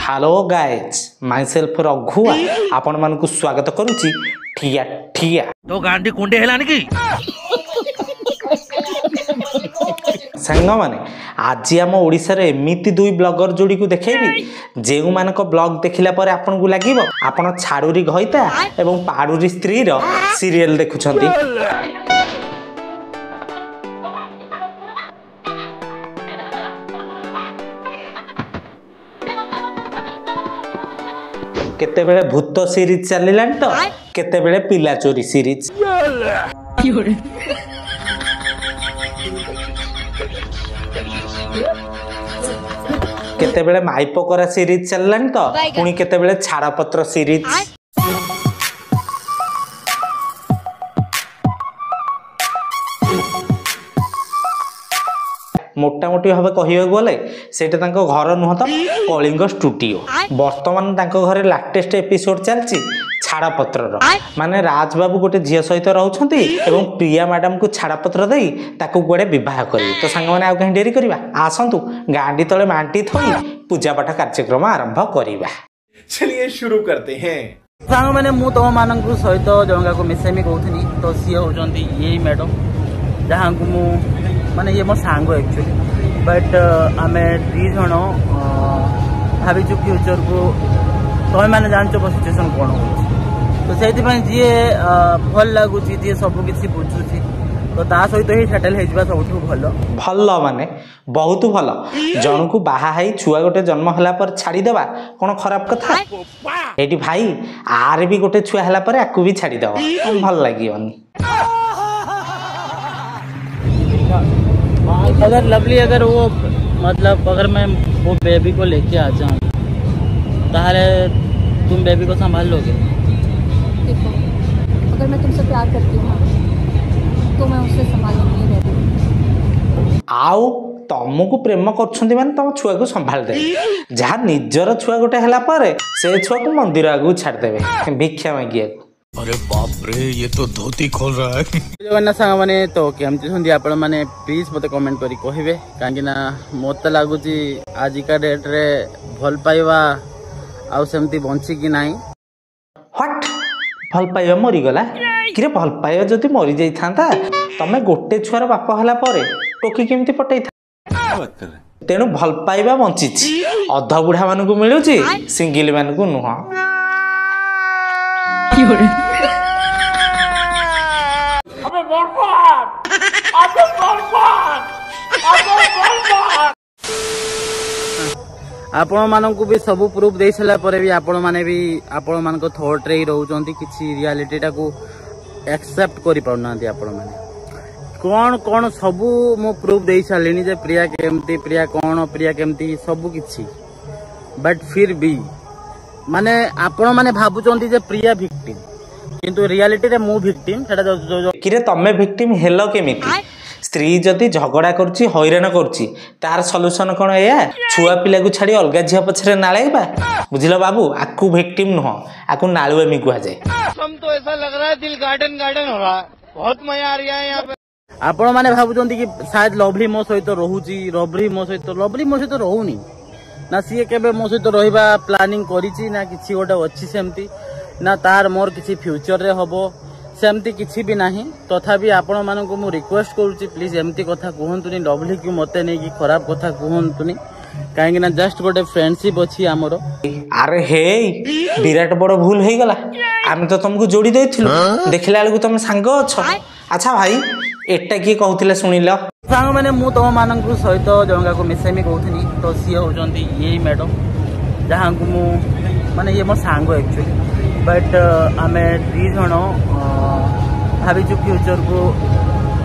Hello guys my self रघुआ आपण मानकु स्वागत करुच्ची ठिया ठिया तो गांडी कुंडे हेलानी की सांग माने आज आम ओडिशा रे एमिति दुई ब्लॉगर जोड़ी को देखेबी जेउ मानक ब्लॉग देखिला पर आपन को लागिवो आपन छाड़ुरी घइता एवं पाड़ुरी स्त्री रो सीरियल देखुछंती। केते बेले भूत सीरीज चलिलान तो केते बेले पिला चोरी सीरीज केते बेले माइपो करा सीरीज चलिलान तो पुणी केते बेले छाड़ा पत्र सीरीज। मोटामोटी भाव कह गले सेटा तांको घर नुह तो कलिंग स्टूडियो बर्तमान तांको घरे लाटेस्ट एपिसोड चलची छाड़ा पत्र माने राजबाबू गोटे झील सहित रहउछंती एवं प्रिया मैडम को छाड़ा पत्र देई ताकू गोटे विवाह करी तो सांग माने आ कहीं डेरी करबा आसंतु गांडी तले मांटी थई पूजा पाठ कार्यक्रम आरंभ करबा। चलिए शुरू करते हैं। सांग माने मु तो माननकु सहित जंगा को मिसेमी कहउथनी तो सी होजंती ये मैडम जहां को मु माने ये मो सांग एक्चुअली बट आमे दी जण भाविचु फ्यूचर को तो मैंने जान सिचुएसन कौन हो तो से जी भल लगुच जी सब किसी बुझुची तो ता सहित ही सेटल हो सब भल भल माने बहुत भल जन को बाहा है छुआ गोटे जन्म होला पर छाड़ी देबा कोन खराब कथा एटी भाई आर भी गोटे छुआ होला पर आकु भी छाड़ी देबा भल लागियोनी। अगर लवली अगर वो मतलब अगर मैं वो बेबी को लेके आ जाऊँ ताहले तुम बेबी को संभाल लोगे? देखो अगर मैं तुमसे प्यार करती हूँ तो मैं उससे संभालूंगी बेबी। आओ तुमको प्रेम करछंती माने तुम छुआ को संभाल दे जहाँ निजर छुआ गोटे हला पर से छुआ को मंदिर आगु छाड़ देबे भिक्षा मागिया। अरे बाप रे ये तो धोती खोल रहा है। जगन्नाथ सांग माने तो केमती सुंदी आपण माने प्लीज मते कमेंट करी कहिबे कांगी ना मते लागुची आजिका डेट रे भल पाइबा आउ सेमती बंची कि नाही। व्हाट भल पाइबा मरी गला किरे भल पाइबा जति मरी जाई थांता तमे गोटे छुआर बाप हला परे टोकी केमती पटै था तेनु भल पाइबा बंचीची अधा बुढ़ा मानकु मिलुची सिंगल मानकु नुह। आपण मानकु भी सब प्रूफ दे सला परे भी आपण माने भी आपण मान को थॉट रे रहउचंती किछि रियलिटी टा को एक्सेप्ट करि पाउनांती आपण माने कोन कोन सब मो प्रूफ दे सालिनी जे प्रिया केमती सब किछि बट फिर भी माने आपण माने भाबुचंती जे प्रिया विक्टिम किंतु रियलिटी रे मु विक्टिम सेटा जो किरे तमे विक्टिम हेलो केमिति स्त्री जदि झगड़ा करची हैरान करची तार सॉल्यूशन कोन एया छुआ पिला को छाड़ी अलगा झिया पछरे नाळेबा बुझिलो बाबू आकु विक्टिम न आकु नाळुएमी कुआ जाय। हम तो ऐसा लग रहा है दिल गार्डन गार्डन हो रहा है बहुत मजा आ रहा है यहाँ पे। आपण माने भाबुचंती कि शायद लवली मो सहित रहूची लवली मो सहित रहूनी ना सी केबे मो सहित रहिबा प्लानिंग करिची ना किछि गोटे अछि सेमती ना तार मोर किछि फ्यूचर रे हबो सेमती किछि भी नाही तथापि आपण मानकु मु रिक्वेस्ट करूची प्लीज एमती कथा कहंतुनी लवली कि मते नै कि खराब कथा कहंतुनी काहेकि ना जस्ट गोटे फ्रेंडशिप अछि हमरो। अरे हे विराट बड़ भूल हो गला आम तो तुमको जोड़ी देथिलु देखिला बेलकु तुम सांग अछ। अच्छा भाई एटा की कहउतिले सुनिलो सांग माने मु तो मानकु सहित जंगा को मिसेमी कहउथनी तो सी होजंती ये मैडम जहां को मु माने ये मो सांग एक्चुअली बट आमे दी जण भाविचु फ्यूचर को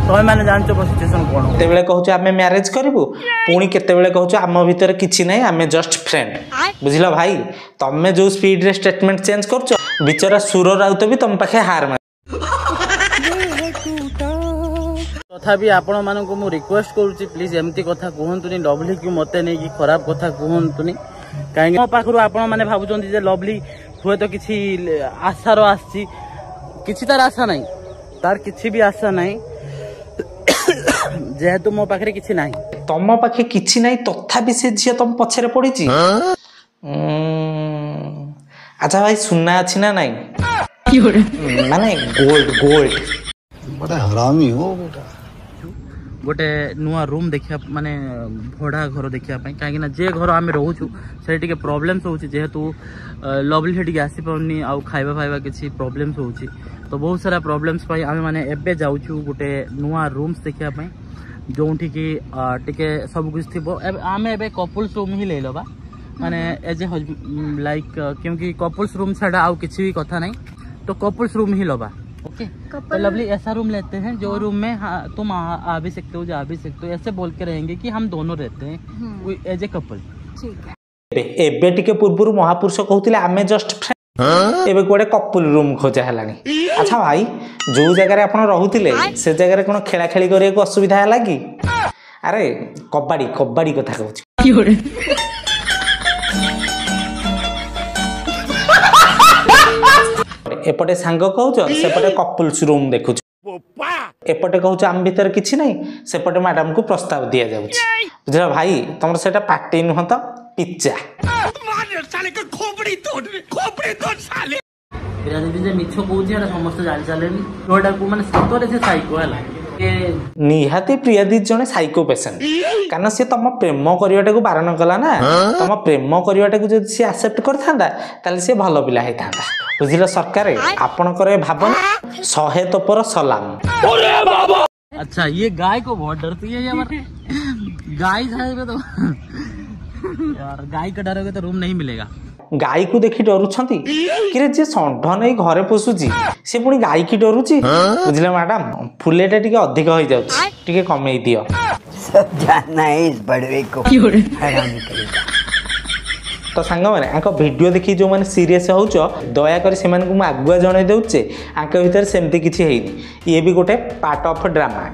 तो मैंने जान सिचुएसन कौन केते बेले कहउछ आमे मैरिज करबू पुणी केते बेले कहउछ आम भीतर किछि नै आमे जस्ट फ्रेंड बुझिलो भाई तमे जो स्पीड रे स्टेटमेंट चेंज करछो बिचारा सुर राउत भी तुम पाखे हार मार तथापि आपण मानकु मु रिक्वेस्ट करूची प्लीज एमती कथा कहंतुनी लवली कि मते नै कि खराब कथा कहंतुनी काहे मो पाखरु आपण माने भाबुचंती जे लवली हुए तो किछि आशार आछि किछि तार आशा नै तार किछि भी आशा नै जेहेतु मो पाखरे किछि नाही तम पाखे किछि नाही तथापि से झिया तम पछरे पड़िछि अच्छा भाई सुनना अच्छी ना नहीं माने गोल्ड गोल्ड बड़ा हरामी हो बेटा गोटे नुआ रूम देखिया माने भड़ा घर देखिया कहीं जे घर आम रोचु से टिके प्रोब्लेम्स होची जेहेतु लवली से आसी पाउनी आउ खाइबा फाइबा किसी प्रोब्लेम्स होची तो बहुत सारा प्रोब्लेम्स पाई आमे माने एबे जाउछु गोटे नुआ रूम्स देखिया जोठी कि टिके सब कुछ थी आम ए कपल्स रूम ही ले लबा माने एज ए लाइक क्योंकि कपल्स रूम छाड़ा आउ किसी भी कथा नहीं तो कपल्स रूम ही लबा ओके तो लवली ऐसा रूम लेते हैं जो रूम में तुम आ भी सकते हो जा भी सकते हो ऐसे बोल के रहेंगे कि हम दोनों रहते हैं एज ए कपल ठीक है एबे टिके पूर्व महापुरुष कहते आमे जस्ट फ्रेंड एबे कोड़े कपल रूम खोजा हेलानी अच्छा भाई जो जगह आप रोते से जगह कौन खेला खेली करने को असुविधा है कि अरे कबाड़ी कबाड़ी कथा कहूँ एपटे सांग कहूच सेपटे कपल्स रूम देखुच एपटे कहूच आम भीतर किसी नहीं सेपटे मैडम को प्रस्ताव दि जाऊँ बुझल भाई तुम से पार्टी नुह तो पिज्जा मिछ कौच समस्त जानी सारे जोटा को मैंने सतरे से साइको है निहाती प्रियादी जने साइको पेसेंट कारण सी तुम प्रेम करवाटा को बारण कला ना तुम प्रेम करवाटा को जब सी एक्सेप्ट करथांदा ताले सी भल पिला हेतांदा बुझिल सरकार आपणकर भावना 100 तोपर सलाम अच्छा ये गाय को बहुत डरती है यार गाय खाएगा तो यार गाय का डरोगे तो रूम नहीं मिलेगा गाई को देखी डरुछंती किरे जे षंढ नहीं घरे पोसुची से पुणी गाई की डरुची बुझले मैडम फुलेटा टिके अधिक हो जाउची टिके कमेई दियो सब जानना है इस बड़वे को हरामी करेगा तो सांग मैंने आंक वीडियो देखी जो मैंने सीरियस हो दया कर से आगुआ जन दूचे आंक भीतर सेमती किसी है ये भी गोटे पार्ट ऑफ ड्रामा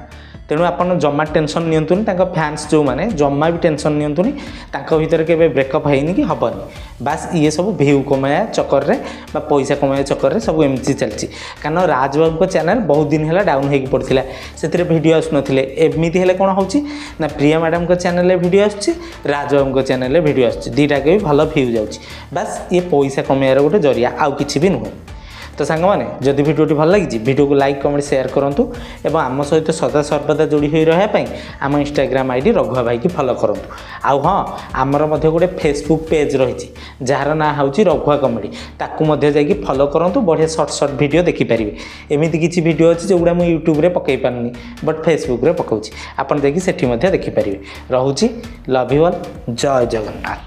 तेणु आप जमा टेंशन नियंतुनी फैंस जो मैंने जमा भी टेंशन नियंतुनी भीतर के ब्रेकअप है कि हेनी बास ये सब भ्यू कमाया चक्कर रे पैसा कमाया चक्कर रे सब एमती चलती कारण राजबाबू को चैनल बहुत दिन है डाउन हो पड़ता से वीडियो आसुनते एमती है कौन हो प्रिया मैडम को चैनल वीडियो आसूँ राजबाबू को चैनल वीडियो आसूँ दुईटा के भी भल भ्यू जाऊँगी बास ये पैसा कमार गोटे जरिया आउ कि भी नुहे तो सांग मैंने जदि भिडियोटी भल लगी भिडियो को लाइक कमेंट शेयर करूँ और आम सहित सदा सर्वदा जोड़ी हो रहा आम इंस्टाग्राम आईडी रघुआ भाई की फॉलो करूँ आउ हाँ आमर गोटे फेसबुक पेज रही जार ना हूँ रघुआ कमेडी ताकू जाकि फॉलो करूँ बढ़िया सर्ट सर्ट वीडियो देखिपारे एमती किसी वीडियो अच्छी जोगुड़ा मुझे यूट्यूब रे पकई पारनी बट फेसबुक रे पकाऊँ आपड़ देखिए देखिपारे रोचे लव यू ऑल जय जगन्नाथ।